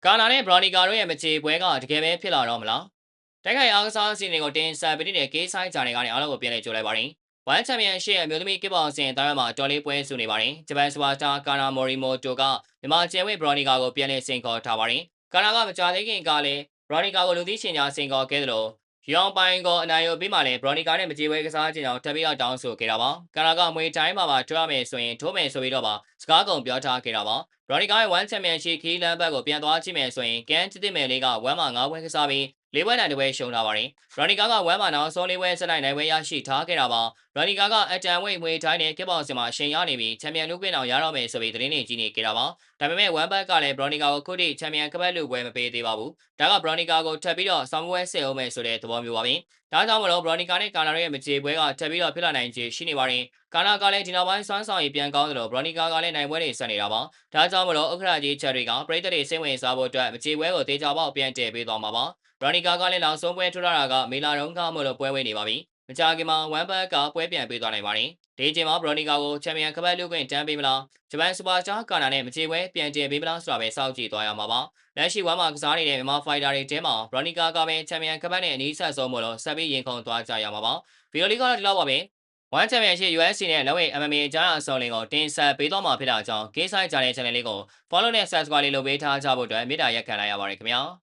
ကာနာနဲ့ဘရော်နီကာတို့ရဲ့မချေပွဲကတကယ်ပဲဖြစ်လာတော့မလားတိုက်ခိုက်အားကစားအစီအစဉ်ကိုတင်ဆက်ပေးတဲ့ K Side ဂျာနယ်ကနေအားလုံးကိုပြန်လည်ကြိုလိုက်ပါတယ်။ One Championship အမျိုးသမီးကစ်ဘောင်အစဉ်တိုင်းမှာတော်လေးပွဲစုနေပါတယ်။ဂျပန်စပါစတာကာနာမော်ရီမိုတိုကမြန်မာကျဲဝဲဘရော်နီကာကိုပြန်လည်စင်ခေါ်ထားပါတယ်။ကာနာကမကြသေးခင်ကလည်းဘရော်နီကာကိုလူသိရှင်ကြားစင်ခေါ်ခဲ့သလိုရောင်ပိုင်ကိုအနိုင်ယူပြီးမှလည်းဘရော်နီကာနဲ့မကြေပွဲကစားခြင်းကြောင့်တက်ပြီးတော့တောင်းဆိုခဲ့တာပါ။ကာနာကမွေတိုင်းမှာထွားမယ်ဆိုရင်ထိုးမယ်ဆိုပြီးတော့ပါစကားကုန်ပြောထားခဲ့တာပါ။ဘရော်နီကာရဲ့ One Championship ခီးလမ်းဘက်ကိုပြန်သွားကြည့်မယ်ဆိုရင်ကန်တစ်မယ်လေးကဝမ်းမှာ9ပွဲကစားပြီး၄ပွဲနိုင်တစ်ပွဲရှုံးထားပါတယ်။ရော်နီကာကဝမ်းမှာနောက်ဆုံး၄ပွဲဆက်လိုက်နိုင်ပွဲရရှိထားခဲ့တာပါ။ရော်နီကာကအတန်ဝိတ်မွေတိုင်းနဲ့ကစ်ဘောင်စင်မှာရှင်ရနေပြီးချန်ပီယံလုခွင့်အောင်ရတော့မယ်ဆိုပြီးသတင်းတွေကြီးနေခဲ့တာပါ။ဒါပေမဲ့ဝမ်ဘတ်ကလည်းဘရော်နီကာကိုခုထိချန်ပီယံကပတ်လုပွဲမပေးသေးပါဘူး။ဒါကဘရော်နီကာကိုထပ်ပြီးတော့ဆောင်းပွဲဆစ်အောင်မယ်ဆိုတဲ့သဘောမျိုးပါပဲ။ဒါကြောင့်မလို့ဘရော်နီကာနဲ့ကာနာရဲ့မကြေပွဲကထပ်ပြီးတော့ဖြစ်လာနိုင်ခြေရှိနေပါတယ်။ကာနာကလည်းဒီနောက်ပိုင်းစွမ်းဆောင်ရည်ပြန်ကောင်းသလိုဘရော်နီကာကလည်းနိုင်ပွဲတွေဆက်နေတာပါ။ဒါကြောင့်မလို့ဥက္ကဋ္ဌကြီးချက်တွေကပရိသတ်တွေစိတ်ဝင်စားဖို့အတွက်မကြေပွဲကိုတေချာပေါက်ပြန်တည်ပေးသွားမှာပါ။ဘရော်နီကာကလည်းနောက်ဆုံးပွဲထိုးလာတာကမေလာတုန်းကမလို့ပွဲဝင်နေပါပြီ။မကြခင်မှာဝမ်ဘတ်ကပွဲပြန်ပေးသွားနိုင်ပါတယ်။ဒီချိန်မှာဘရော်နီကာကိုချန်ပီယံကပတ်လုခွင့်တန်းပေးမလား။ဂျပန်စူပါစတာကာနာနဲ့မကြေပွဲပြန်တည်ပေးမလားဆိုတာပဲစောင့်ကြည့်သွားရမှာပါ။လက်ရှိဝမ်မှာကစားနေတဲ့မြန်မာဖိုင်တာတွေတဲမှာဘရော်နီကာကပဲချန်ပီယံကပတ်နဲ့အနီးဆက်ဆုံးမို့လို့ဆက်ပြီးရင်ခုန်သွားကြရမှာပါ။ဗီဒီယိုလေးကတော့ဒီလောက်ပါပဲ။ One Championship USC နဲ့လက်ဝဲ MMA အကြားအစုံလင်ကိုတင်ဆက်ပေးသွားမှာဖြစ်တာကြောင့် K Side ဂျာနယ် channel လေးကို follow နဲ့ subscribe လေးလုပ်ပေးထားကြဖို့အတွက်မေတ္တာရက်ခံလိုက်ရပါတယ်ခင်ဗျာ။